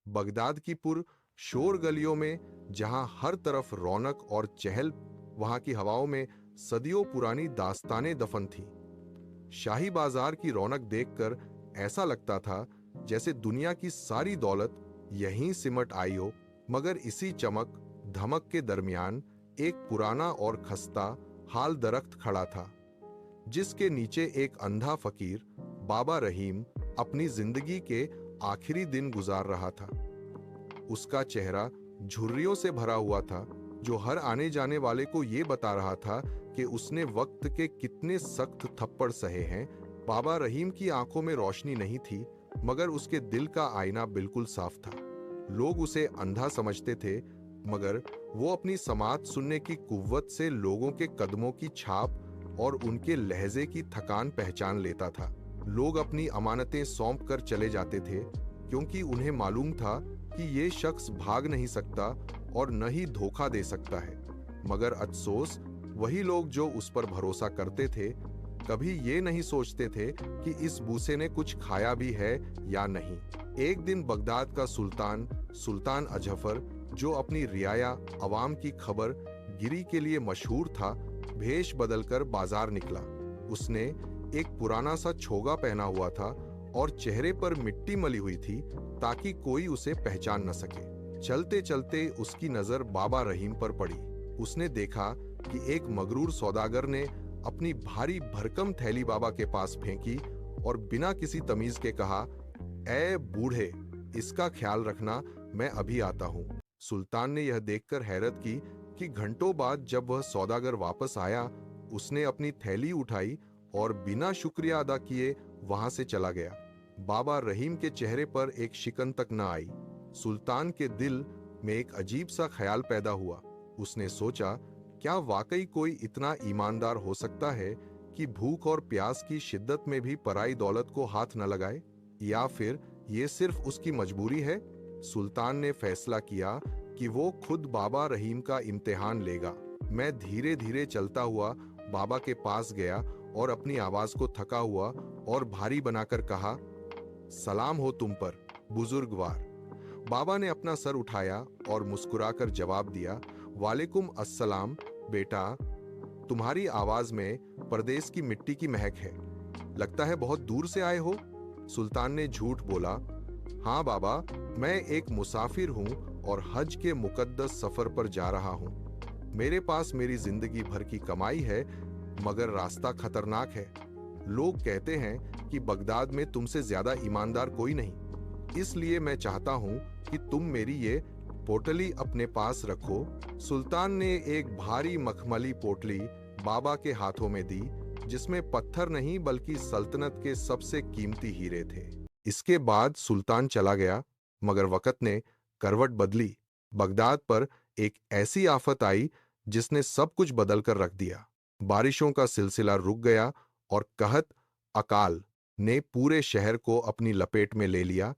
Baghdad की पुर शोर गलियों में जहां हर तरफ रौनक और चहल, वहां की हवाओं में सदियों पुरानी दास्तानें दफन थी। शाही बाजार की रौनक देखकर ऐसा लगता था जैसे दुनिया की सारी दौलत यहीं सिमट आई हो, मगर इसी चमक धमक के दरमियान एक पुराना और खस्ता हाल दरख्त खड़ा था, जिसके नीचे एक अंधा फकीर बाबा रहीम अपनी जिंदगी के आखिरी दिन गुजार रहा था। उसका चेहरा झुर्रियों से भरा हुआ था, जो हर आने जाने वाले को यह बता रहा था कि उसने वक्त के कितने सख्त थप्पड़ सहे हैं। बाबा रहीम की आंखों में रोशनी नहीं थी, मगर उसके दिल का आईना बिल्कुल साफ था। लोग उसे अंधा समझते थे, मगर वो अपनी समात सुनने की कुव्वत से लोगों के कदमों की छाप और उनके लहजे की थकान पहचान लेता था। लोग अपनी अमानतें सौंप कर चले जाते थे, क्योंकि उन्हें मालूम था कि ये शख्स भाग नहीं सकता और न ही धोखा दे सकता है। मगर अफसोस, वही लोग जो उस पर भरोसा करते थे, कभी ये नहीं सोचते थे कि इस बूसे ने कुछ खाया भी है या नहीं। एक दिन बगदाद का सुल्तान अजफर, जो अपनी रियाया अवाम की खबर गिरी के लिए मशहूर था, भेष बदलकर बाजार निकला। उसने एक पुराना सा छोगा पहना हुआ था और चेहरे पर मिट्टी मली हुई थी, ताकि कोई उसे पहचान न सके। चलते चलते उसकी नजर बाबा रहीम पर पड़ी। उसने देखा कि एक मगरूर सौदागर ने अपनी भारी भरकम थैली बाबा के पास फेंकी और बिना किसी तमीज के कहा, "ए बूढ़े, इसका ख्याल रखना, मैं अभी आता हूं।" सुल्तान ने यह देखकर हैरत की कि घंटों बाद जब वह सौदागर वापस आया, उसने अपनी थैली उठाई और बिना शुक्रिया अदा किए वहां से चला गया। बाबा रहीम के चेहरे पर एक शिकन तक न आई। सुल्तान के दिल में एक अजीब सा ख्याल पैदा हुआ। उसने सोचा, क्या वाकई कोई इतना ईमानदार हो सकता है कि भूख और प्यास की शिद्दत में भी पराई दौलत को हाथ न लगाए, या फिर ये सिर्फ उसकी मजबूरी है? सुल्तान ने फैसला किया कि वो खुद बाबा रहीम का इम्तिहान लेगा। मैं धीरे धीरे चलता हुआ बाबा के पास गया और अपनी आवाज को थका हुआ और भारी बनाकर कहा, "सलाम हो तुम पर, बुजुर्गवार।" बाबा ने अपना सर उठाया और मुस्कुराकर जवाब दिया, "वालेकुम अस्सलाम बेटा, तुम्हारी आवाज में परदेश की मिट्टी की महक है। लगता है बहुत दूर से आए हो?" सुल्तान ने झूठ बोला, "हाँ बाबा, मैं एक मुसाफिर हूँ और हज के मुकद्दस सफर पर जा रहा हूँ। मेरे पास मेरी जिंदगी भर की कमाई है, मगर रास्ता खतरनाक है। लोग कहते हैं कि बगदाद में तुमसे ज्यादा ईमानदार कोई नहीं। इसलिए मैं चाहता हूं कि तुम मेरी ये पोटली अपने पास रखो।" सुल्तान ने एक भारी मखमली पोटली बाबा के हाथों में दी, जिसमें पत्थर नहीं बल्कि सल्तनत के सबसे कीमती हीरे थे। इसके बाद सुल्तान चला गया, मगर वक्त ने करवट बदली। बगदाद पर एक ऐसी आफत आई जिसने सब कुछ बदल कर रख दिया। बारिशों का सिलसिला रुक गया और कहत अकाल ने पूरे शहर को अपनी लपेट में ले लिया।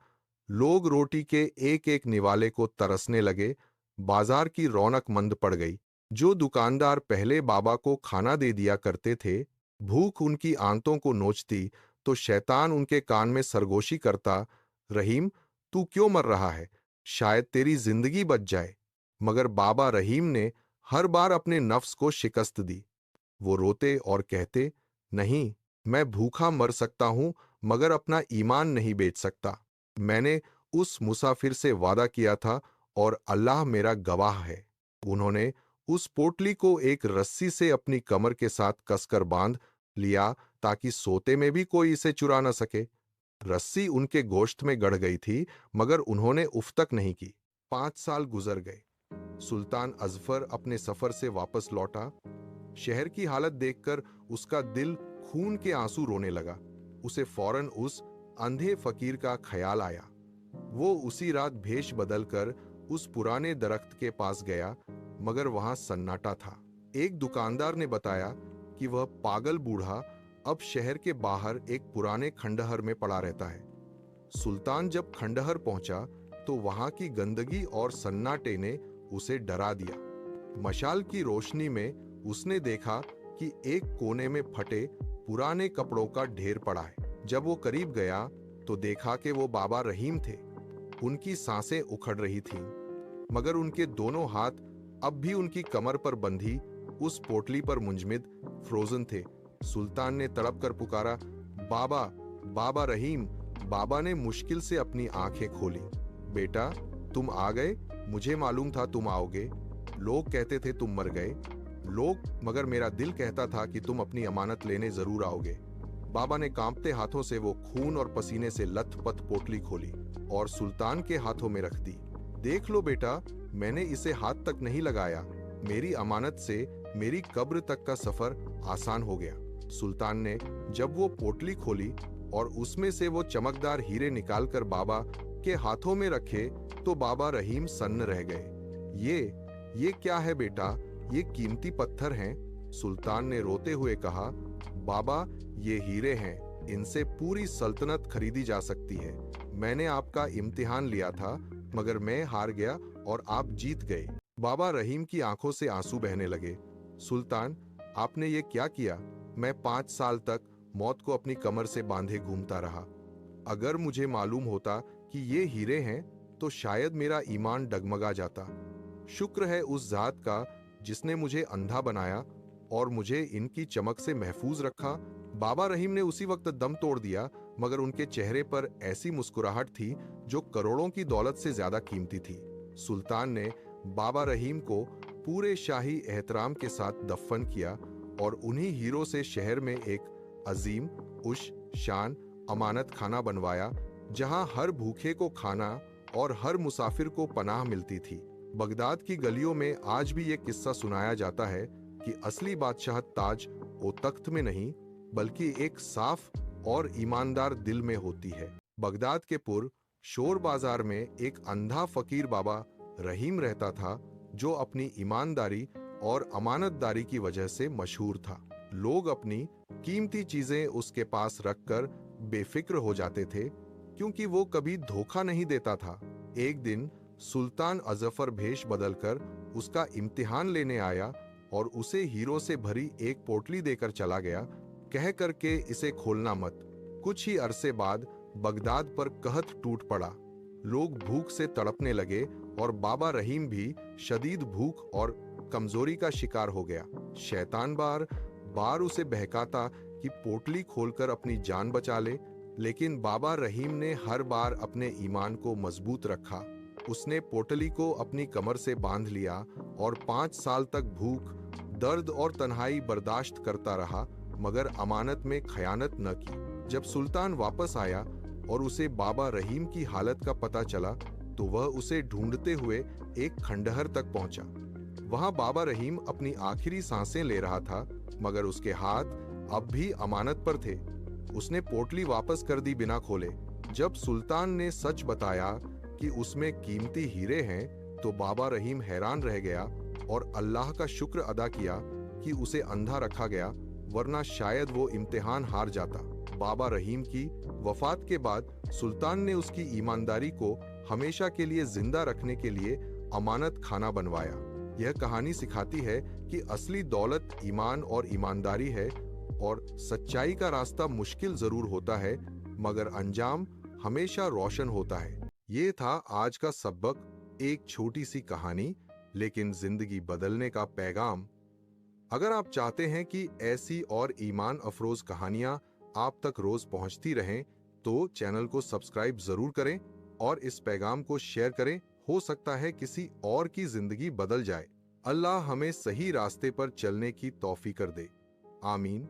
लोग रोटी के एक एक निवाले को तरसने लगे। बाजार की रौनक मंद पड़ गई। जो दुकानदार पहले बाबा को खाना दे दिया करते थे, भूख उनकी आंतों को नोचती तो शैतान उनके कान में सरगोशी करता, "रहीम, तू क्यों मर रहा है? शायद तेरी जिंदगी बच जाए।" मगर बाबा रहीम ने हर बार अपने नफ्स को शिकस्त दी। वो रोते और कहते, "नहीं, मैं भूखा मर सकता हूं, मगर अपना ईमान नहीं बेच सकता। मैंने उस मुसाफिर से वादा किया था और अल्लाह मेरा गवाह है।" उन्होंने उस पोटली को एक रस्सी से अपनी कमर के साथ कसकर बांध लिया, ताकि सोते में भी कोई इसे चुरा न सके। रस्सी उनके गोश्त में गड़ गई थी, मगर उन्होंने उफ तक नहीं की। 5 साल गुजर गए। सुल्तान अजफर अपने सफर से वापस लौटा। शहर की हालत देखकर उसका दिल खून के आंसू रोने लगा। उसे फौरन उस अंधे फकीर का ख्याल आया। वो उसी रात भेष बदलकर उस पुराने दरख्त के पास गया, मगर वहां सन्नाटा था। एक दुकानदार ने बताया कि वह पागल बूढ़ा अब शहर के बाहर एक पुराने खंडहर में पड़ा रहता है। सुल्तान जब खंडहर पहुंचा तो वहां की गंदगी और सन्नाटे ने उसे डरा दिया। मशाल की रोशनी में उसने देखा कि एक कोने में फटे पुराने कपड़ों का ढेर पड़ा है। जब वो करीब गया तो देखा कि वो बाबा रहीम थे। उनकी सांसें उखड़ रही थीं, मगर उनके दोनों हाथ अब भी उनकी कमर पर बंधी उस पोटली पर मुंजमिद फ्रोजन थे। सुल्तान ने तड़प कर पुकारा, बाबा, बाबा रहीम। बाबा ने मुश्किल से अपनी आंखें खोली। बेटा, तुम आ गए। मुझे मालूम था तुम आओगे। लोग कहते थे तुम मर गए। मगर मेरा दिल कहता था कि तुम अपनी अमानत लेने जरूर आओगे। बाबा ने कांपते हाथों से वो खून और पसीने से लथपथ पोटली खोली और सुल्तान के हाथों में रख दी। देख लो बेटा, मैंने इसे हाथ तक नहीं लगाया। मेरी अमानत से मेरी कब्र तक का सफर आसान हो गया। सुल्तान ने जब वो पोटली खोली और उसमें से वो चमकदार हीरे निकालकर बाबा के हाथों में रखे तो बाबा रहीम सन्न रह गए। ये क्या है बेटा? ये कीमती पत्थर हैं। सुल्तान ने रोते हुए कहा, बाबा, ये हीरे हैं। इनसे पूरी सल्तनत खरीदी जा सकती है। मैंने आपका इम्तिहान लिया था, मगर मैं हार गया और आप जीत गए। बाबा रहीम की आंखों से आंसू बहने लगे। सुल्तान, आपने ये क्या किया? मैं 5 साल तक मौत को अपनी कमर से बांधे घूमता रहा। अगर मुझे मालूम होता कि ये हीरे हैं तो शायद मेरा ईमान डगमगा जाता। शुक्र है उस जात का जिसने मुझे अंधा बनाया और मुझे इनकी चमक से महफूज रखा। बाबा रहीम ने उसी वक्त दम तोड़ दिया, मगर उनके चेहरे पर ऐसी मुस्कुराहट थी जो करोड़ों की दौलत से ज्यादा कीमती थी। सुल्तान ने बाबा रहीम को पूरे शाही एहतराम के साथ दफन किया और उन्हीं हीरों से शहर में एक अजीम उश शान अमानत खाना बनवाया, जहां हर भूखे को खाना और हर मुसाफिर को पनाह मिलती थी। बगदाद की गलियों में आज भी ये किस्सा सुनाया जाता है कि असली बादशाह ताज ओ तख्त में नहीं, बल्कि एक साफ और ईमानदार दिल में होती है। बगदाद के पुर शोर बाजार में एक अंधा फकीर बाबा रहीम रहता था, जो अपनी ईमानदारी और अमानतदारी की वजह से मशहूर था। लोग अपनी कीमती चीजें उसके पास रखकर बेफिक्र हो जाते थे, क्योंकि वो कभी धोखा नहीं देता था। एक दिन सुल्तान अजफर भेष बदलकर उसका इम्तिहान लेने आया और उसे हीरो से भरी एक पोटली देकर चला गया, कह करके इसे खोलना मत। कुछ ही अरसे बाद बगदाद पर कहत टूट पड़ा। लोग भूख से तड़पने लगे और बाबा रहीम भी शदीद भूख और कमजोरी का शिकार हो गया। शैतान बार बार उसे बहकाता कि पोटली खोलकर अपनी जान बचा ले, लेकिन बाबा रहीम ने हर बार अपने ईमान को मजबूत रखा। उसने पोटली को अपनी कमर से बांध लिया और 5 साल तक भूख, दर्द और तन्हाई बर्दाश्त करता रहा, मगर अमानत में खयानत न की। जब सुल्तान वापस आया और उसे बाबा रहीम की हालत का पता चला, तो वह उसे ढूंढते हुए एक खंडहर तक पहुंचा। वहां बाबा रहीम अपनी आखिरी सांसें ले रहा था, मगर उसके हाथ अब भी अमानत पर थे। उसने पोटली वापस कर दी बिना खोले। जब सुल्तान ने सच बताया कि उसमें कीमती हीरे हैं, तो बाबा रहीम हैरान रह गया और अल्लाह का शुक्र अदा किया कि उसे अंधा रखा गया, वरना शायद वो इम्तिहान हार जाता। बाबा रहीम की वफात के बाद सुल्तान ने उसकी ईमानदारी को हमेशा के लिए जिंदा रखने के लिए अमानत खाना बनवाया। यह कहानी सिखाती है कि असली दौलत ईमान और ईमानदारी है, और सच्चाई का रास्ता मुश्किल जरूर होता है, मगर अंजाम हमेशा रोशन होता है। ये था आज का सबक, एक छोटी सी कहानी लेकिन जिंदगी बदलने का पैगाम। अगर आप चाहते हैं कि ऐसी और ईमान अफरोज कहानियां आप तक रोज पहुंचती रहें, तो चैनल को सब्सक्राइब जरूर करें और इस पैगाम को शेयर करें। हो सकता है किसी और की जिंदगी बदल जाए। अल्लाह हमें सही रास्ते पर चलने की तौफीक कर दे। आमीन।